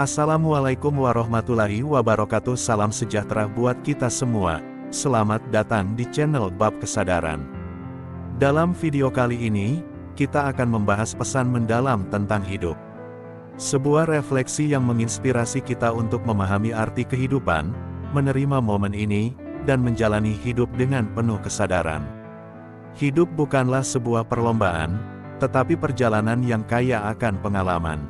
Assalamualaikum warahmatullahi wabarakatuh. Salam sejahtera buat kita semua. Selamat datang di channel Bab Kesadaran. Dalam video kali ini, kita akan membahas pesan mendalam tentang hidup. Sebuah refleksi yang menginspirasi kita untuk memahami arti kehidupan, menerima momen ini, dan menjalani hidup dengan penuh kesadaran. Hidup bukanlah sebuah perlombaan, tetapi perjalanan yang kaya akan pengalaman.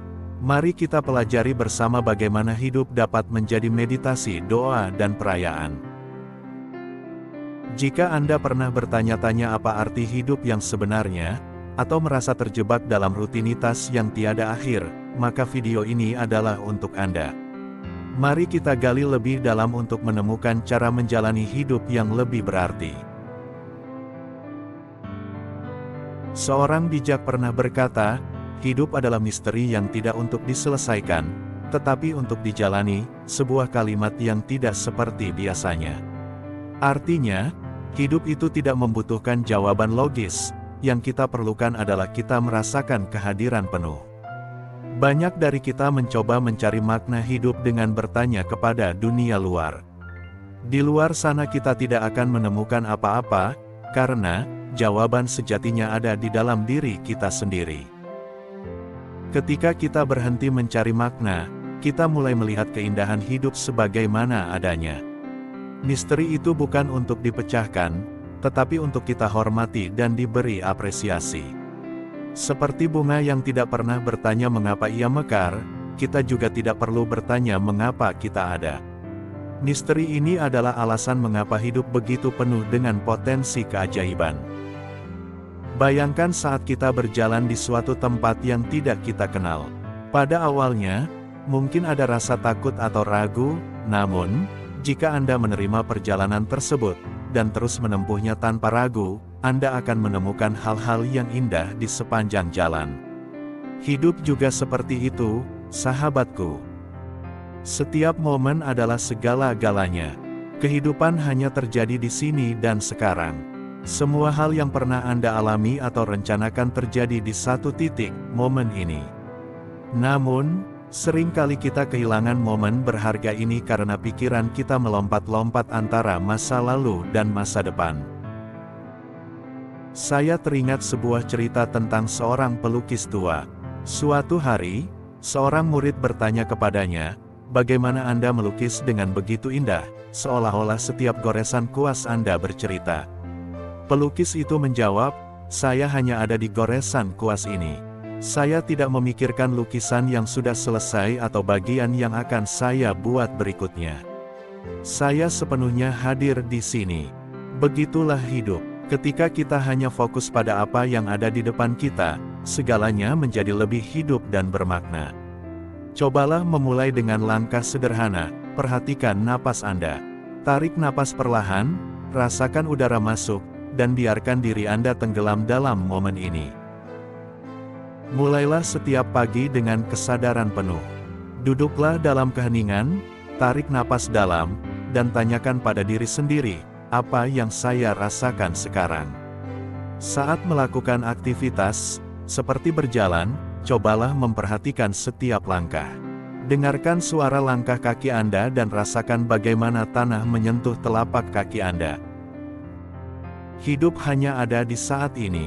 Mari kita pelajari bersama bagaimana hidup dapat menjadi meditasi, doa, dan perayaan. Jika Anda pernah bertanya-tanya apa arti hidup yang sebenarnya, atau merasa terjebak dalam rutinitas yang tiada akhir, maka video ini adalah untuk Anda. Mari kita gali lebih dalam untuk menemukan cara menjalani hidup yang lebih berarti. Seorang bijak pernah berkata, hidup adalah misteri yang tidak untuk diselesaikan, tetapi untuk dijalani, sebuah kalimat yang tidak seperti biasanya. Artinya, hidup itu tidak membutuhkan jawaban logis, yang kita perlukan adalah kita merasakan kehadiran penuh. Banyak dari kita mencoba mencari makna hidup dengan bertanya kepada dunia luar. Di luar sana kita tidak akan menemukan apa-apa, karena jawaban sejatinya ada di dalam diri kita sendiri. Ketika kita berhenti mencari makna, kita mulai melihat keindahan hidup sebagaimana adanya. Misteri itu bukan untuk dipecahkan, tetapi untuk kita hormati dan diberi apresiasi. Seperti bunga yang tidak pernah bertanya mengapa ia mekar, kita juga tidak perlu bertanya mengapa kita ada. Misteri ini adalah alasan mengapa hidup begitu penuh dengan potensi keajaiban. Bayangkan saat kita berjalan di suatu tempat yang tidak kita kenal. Pada awalnya, mungkin ada rasa takut atau ragu, namun, jika Anda menerima perjalanan tersebut, dan terus menempuhnya tanpa ragu, Anda akan menemukan hal-hal yang indah di sepanjang jalan. Hidup juga seperti itu, sahabatku. Setiap momen adalah segala-galanya. Kehidupan hanya terjadi di sini dan sekarang. Semua hal yang pernah Anda alami atau rencanakan terjadi di satu titik, momen ini. Namun, seringkali kita kehilangan momen berharga ini karena pikiran kita melompat-lompat antara masa lalu dan masa depan. Saya teringat sebuah cerita tentang seorang pelukis tua. Suatu hari, seorang murid bertanya kepadanya, "Bagaimana Anda melukis dengan begitu indah, seolah-olah setiap goresan kuas Anda bercerita?" Pelukis itu menjawab, "Saya hanya ada di goresan kuas ini. Saya tidak memikirkan lukisan yang sudah selesai atau bagian yang akan saya buat berikutnya. Saya sepenuhnya hadir di sini." Begitulah hidup. Ketika kita hanya fokus pada apa yang ada di depan kita, segalanya menjadi lebih hidup dan bermakna. Cobalah memulai dengan langkah sederhana. Perhatikan napas Anda. Tarik napas perlahan, rasakan udara masuk, dan biarkan diri Anda tenggelam dalam momen ini. Mulailah setiap pagi dengan kesadaran penuh. Duduklah dalam keheningan, tarik napas dalam, dan tanyakan pada diri sendiri, apa yang saya rasakan sekarang? Saat melakukan aktivitas, seperti berjalan, cobalah memperhatikan setiap langkah. Dengarkan suara langkah kaki Anda dan rasakan bagaimana tanah menyentuh telapak kaki Anda. Hidup hanya ada di saat ini.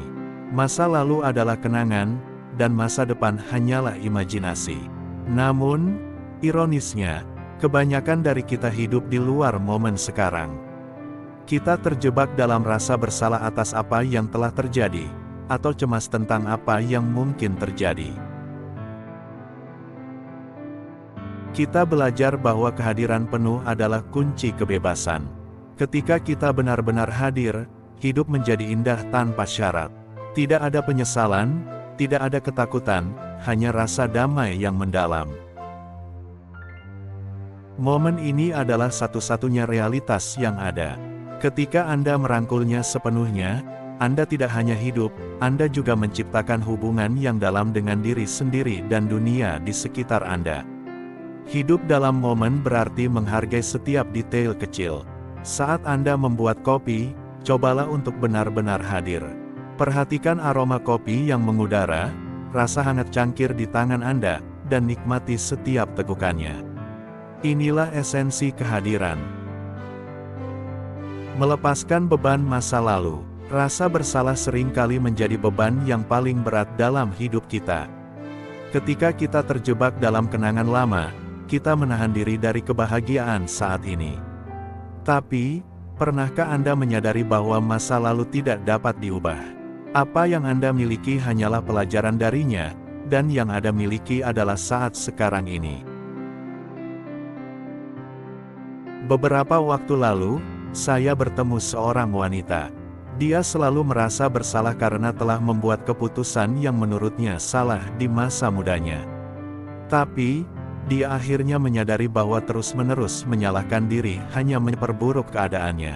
Masa lalu adalah kenangan, dan masa depan hanyalah imajinasi. Namun, ironisnya, kebanyakan dari kita hidup di luar momen sekarang. Kita terjebak dalam rasa bersalah atas apa yang telah terjadi, atau cemas tentang apa yang mungkin terjadi. Kita belajar bahwa kehadiran penuh adalah kunci kebebasan. Ketika kita benar-benar hadir, hidup menjadi indah tanpa syarat. Tidak ada penyesalan, tidak ada ketakutan, hanya rasa damai yang mendalam. Momen ini adalah satu-satunya realitas yang ada. Ketika Anda merangkulnya sepenuhnya, Anda tidak hanya hidup, Anda juga menciptakan hubungan yang dalam dengan diri sendiri dan dunia di sekitar Anda. Hidup dalam momen berarti menghargai setiap detail kecil. Saat Anda membuat kopi, cobalah untuk benar-benar hadir. Perhatikan aroma kopi yang mengudara, rasa hangat cangkir di tangan Anda, dan nikmati setiap tegukannya. Inilah esensi kehadiran. Melepaskan beban masa lalu. Rasa bersalah seringkali menjadi beban yang paling berat dalam hidup kita. Ketika kita terjebak dalam kenangan lama, kita menahan diri dari kebahagiaan saat ini. Tapi, pernahkah Anda menyadari bahwa masa lalu tidak dapat diubah? Apa yang Anda miliki hanyalah pelajaran darinya, dan yang Anda miliki adalah saat sekarang ini. Beberapa waktu lalu, saya bertemu seorang wanita. Dia selalu merasa bersalah karena telah membuat keputusan yang menurutnya salah di masa mudanya. Tapi, dia akhirnya menyadari bahwa terus-menerus menyalahkan diri hanya memperburuk keadaannya.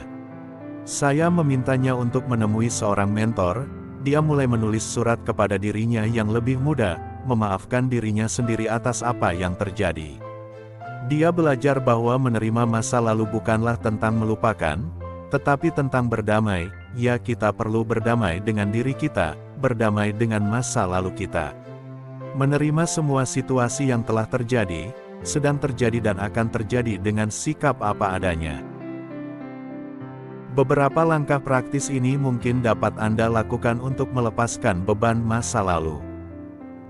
Saya memintanya untuk menemui seorang mentor. Dia mulai menulis surat kepada dirinya yang lebih muda, memaafkan dirinya sendiri atas apa yang terjadi. Dia belajar bahwa menerima masa lalu bukanlah tentang melupakan, tetapi tentang berdamai. Ya, kita perlu berdamai dengan diri kita, berdamai dengan masa lalu kita. Menerima semua situasi yang telah terjadi, sedang terjadi dan akan terjadi dengan sikap apa adanya. Beberapa langkah praktis ini mungkin dapat Anda lakukan untuk melepaskan beban masa lalu.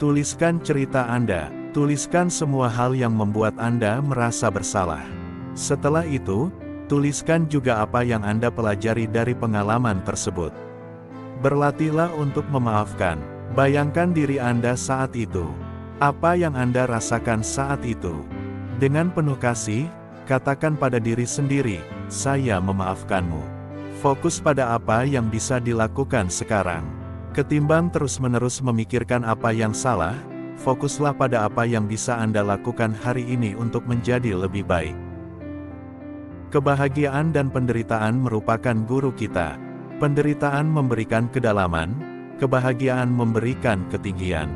Tuliskan cerita Anda, tuliskan semua hal yang membuat Anda merasa bersalah. Setelah itu, tuliskan juga apa yang Anda pelajari dari pengalaman tersebut. Berlatihlah untuk memaafkan. Bayangkan diri Anda saat itu. Apa yang Anda rasakan saat itu? Dengan penuh kasih, katakan pada diri sendiri, "Saya memaafkanmu." Fokus pada apa yang bisa dilakukan sekarang. Ketimbang terus-menerus memikirkan apa yang salah, fokuslah pada apa yang bisa Anda lakukan hari ini untuk menjadi lebih baik. Kebahagiaan dan penderitaan merupakan guru kita. Penderitaan memberikan kedalaman, kebahagiaan memberikan ketinggian.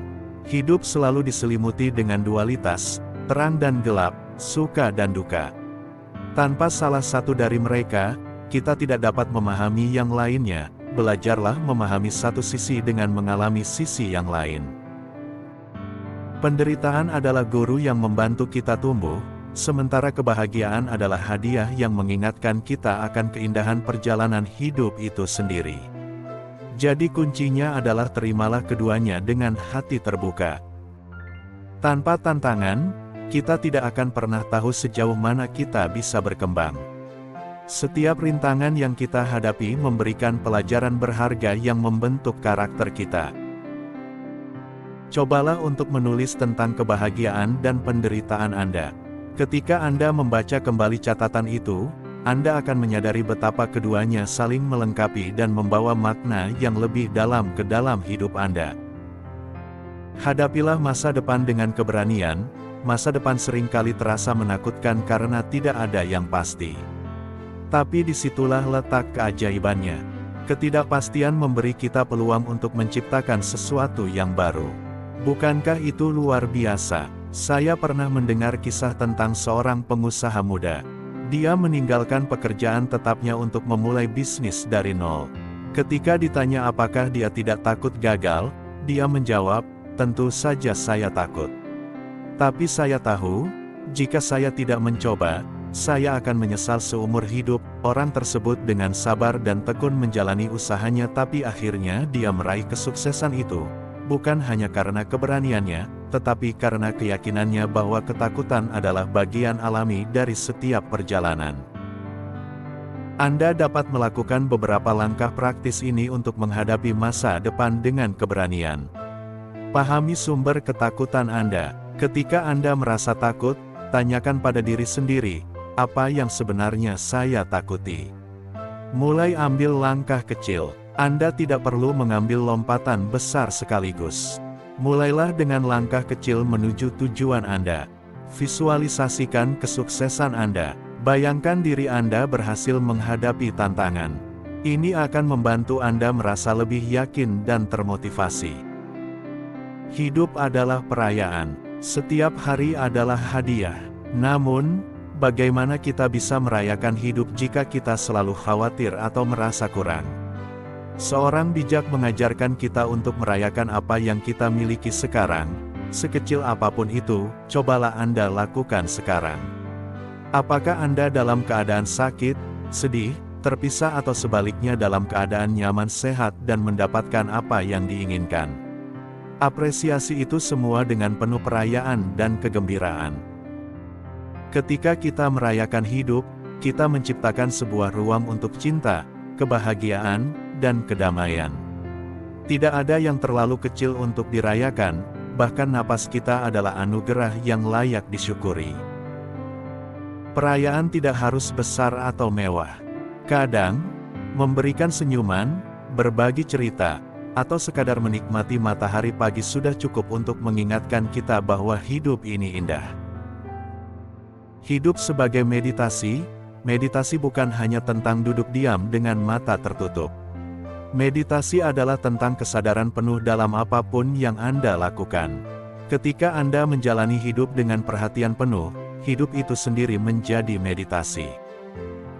Hidup selalu diselimuti dengan dualitas, terang dan gelap, suka dan duka. Tanpa salah satu dari mereka, kita tidak dapat memahami yang lainnya. Belajarlah memahami satu sisi dengan mengalami sisi yang lain. Penderitaan adalah guru yang membantu kita tumbuh, sementara kebahagiaan adalah hadiah yang mengingatkan kita akan keindahan perjalanan hidup itu sendiri. Jadi kuncinya adalah terimalah keduanya dengan hati terbuka. Tanpa tantangan, kita tidak akan pernah tahu sejauh mana kita bisa berkembang. Setiap rintangan yang kita hadapi memberikan pelajaran berharga yang membentuk karakter kita. Cobalah untuk menulis tentang kebahagiaan dan penderitaan Anda. Ketika Anda membaca kembali catatan itu, Anda akan menyadari betapa keduanya saling melengkapi dan membawa makna yang lebih dalam ke dalam hidup Anda. Hadapilah masa depan dengan keberanian. Masa depan seringkali terasa menakutkan karena tidak ada yang pasti. Tapi disitulah letak keajaibannya. Ketidakpastian memberi kita peluang untuk menciptakan sesuatu yang baru. Bukankah itu luar biasa? Saya pernah mendengar kisah tentang seorang pengusaha muda. Dia meninggalkan pekerjaan tetapnya untuk memulai bisnis dari nol. Ketika ditanya apakah dia tidak takut gagal, dia menjawab, "Tentu saja saya takut. Tapi saya tahu, jika saya tidak mencoba, saya akan menyesal seumur hidup." Orang tersebut dengan sabar dan tekun menjalani usahanya, tapi akhirnya dia meraih kesuksesan itu. Bukan hanya karena keberaniannya, tetapi karena keyakinannya bahwa ketakutan adalah bagian alami dari setiap perjalanan. Anda dapat melakukan beberapa langkah praktis ini untuk menghadapi masa depan dengan keberanian. Pahami sumber ketakutan Anda. Ketika Anda merasa takut, tanyakan pada diri sendiri, apa yang sebenarnya saya takuti? Mulai ambil langkah kecil. Anda tidak perlu mengambil lompatan besar sekaligus. Mulailah dengan langkah kecil menuju tujuan Anda. Visualisasikan kesuksesan Anda. Bayangkan diri Anda berhasil menghadapi tantangan. Ini akan membantu Anda merasa lebih yakin dan termotivasi. Hidup adalah perayaan. Setiap hari adalah hadiah. Namun, bagaimana kita bisa merayakan hidup jika kita selalu khawatir atau merasa kurang? Seorang bijak mengajarkan kita untuk merayakan apa yang kita miliki sekarang, Sekecil apapun itu, cobalah Anda lakukan sekarang. Apakah Anda dalam keadaan sakit, sedih, terpisah atau sebaliknya dalam keadaan nyaman, sehat dan mendapatkan apa yang diinginkan? Apresiasi itu semua dengan penuh perayaan dan kegembiraan. Ketika kita merayakan hidup, kita menciptakan sebuah ruang untuk cinta, kebahagiaan, dan kedamaian. Tidak ada yang terlalu kecil untuk dirayakan, bahkan napas kita adalah anugerah yang layak disyukuri. Perayaan tidak harus besar atau mewah. Kadang, memberikan senyuman, berbagi cerita, atau sekadar menikmati matahari pagi sudah cukup untuk mengingatkan kita bahwa hidup ini indah. Hidup sebagai meditasi, meditasi bukan hanya tentang duduk diam dengan mata tertutup. Meditasi adalah tentang kesadaran penuh dalam apapun yang Anda lakukan. Ketika Anda menjalani hidup dengan perhatian penuh, hidup itu sendiri menjadi meditasi.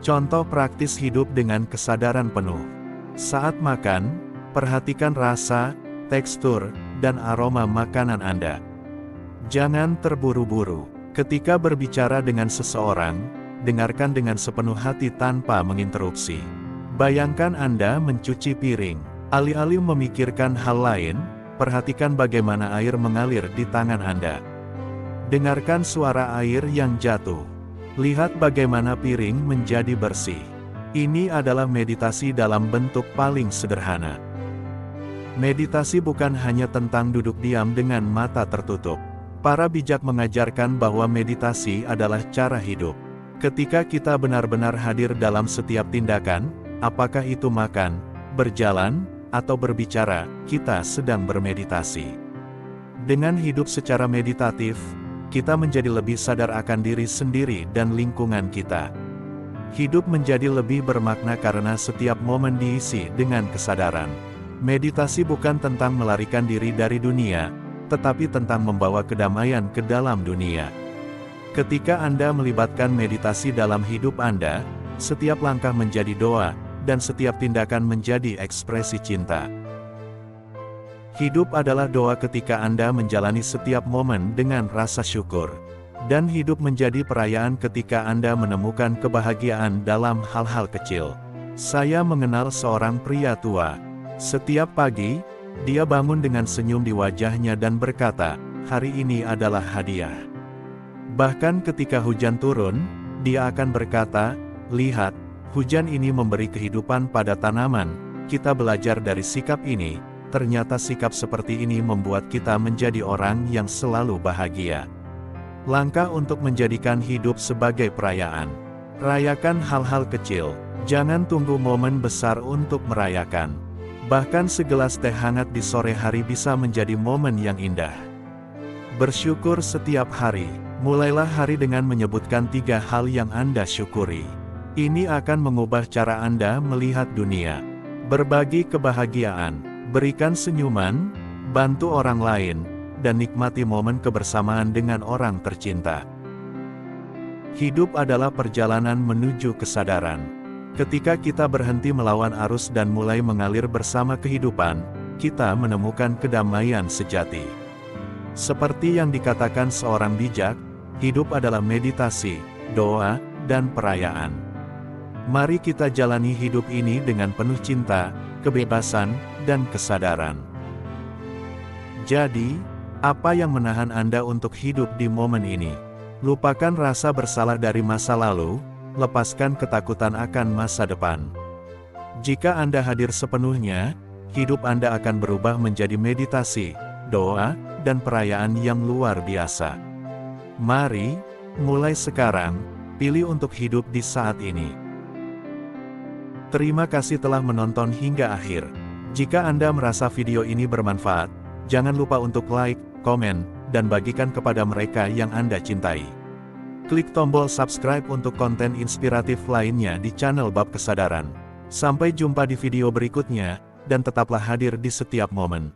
Contoh praktis hidup dengan kesadaran penuh. Saat makan, perhatikan rasa, tekstur, dan aroma makanan Anda. Jangan terburu-buru. Ketika berbicara dengan seseorang, dengarkan dengan sepenuh hati tanpa menginterupsi. Bayangkan Anda mencuci piring. Alih-alih memikirkan hal lain, perhatikan bagaimana air mengalir di tangan Anda. Dengarkan suara air yang jatuh. Lihat bagaimana piring menjadi bersih. Ini adalah meditasi dalam bentuk paling sederhana. Meditasi bukan hanya tentang duduk diam dengan mata tertutup. Para bijak mengajarkan bahwa meditasi adalah cara hidup. Ketika kita benar-benar hadir dalam setiap tindakan, apakah itu makan, berjalan, atau berbicara, kita sedang bermeditasi. Dengan hidup secara meditatif, kita menjadi lebih sadar akan diri sendiri dan lingkungan kita. Hidup menjadi lebih bermakna karena setiap momen diisi dengan kesadaran. Meditasi bukan tentang melarikan diri dari dunia, tetapi tentang membawa kedamaian ke dalam dunia. Ketika Anda melibatkan meditasi dalam hidup Anda, setiap langkah menjadi doa, dan setiap tindakan menjadi ekspresi cinta. Hidup adalah doa ketika Anda menjalani setiap momen dengan rasa syukur. Dan hidup menjadi perayaan ketika Anda menemukan kebahagiaan dalam hal-hal kecil. Saya mengenal seorang pria tua. Setiap pagi, dia bangun dengan senyum di wajahnya dan berkata, "Hari ini adalah hadiah." Bahkan ketika hujan turun, dia akan berkata, "Lihat, hujan ini memberi kehidupan pada tanaman." Kita belajar dari sikap ini, ternyata sikap seperti ini membuat kita menjadi orang yang selalu bahagia. Langkah untuk menjadikan hidup sebagai perayaan. Rayakan hal-hal kecil, jangan tunggu momen besar untuk merayakan. Bahkan segelas teh hangat di sore hari bisa menjadi momen yang indah. Bersyukur setiap hari. Mulailah hari dengan menyebutkan 3 hal yang Anda syukuri. Ini akan mengubah cara Anda melihat dunia. Berbagi kebahagiaan, berikan senyuman, bantu orang lain, dan nikmati momen kebersamaan dengan orang tercinta. Hidup adalah perjalanan menuju kesadaran. Ketika kita berhenti melawan arus dan mulai mengalir bersama kehidupan, kita menemukan kedamaian sejati. Seperti yang dikatakan seorang bijak, hidup adalah meditasi, doa, dan perayaan. Mari kita jalani hidup ini dengan penuh cinta, kebebasan, dan kesadaran. Jadi, apa yang menahan Anda untuk hidup di momen ini? Lupakan rasa bersalah dari masa lalu, lepaskan ketakutan akan masa depan. Jika Anda hadir sepenuhnya, hidup Anda akan berubah menjadi meditasi, doa, dan perayaan yang luar biasa. Mari, mulai sekarang, pilih untuk hidup di saat ini. Terima kasih telah menonton hingga akhir. Jika Anda merasa video ini bermanfaat, jangan lupa untuk like, komen, dan bagikan kepada mereka yang Anda cintai. Klik tombol subscribe untuk konten inspiratif lainnya di channel Bab Kesadaran. Sampai jumpa di video berikutnya, dan tetaplah hadir di setiap momen.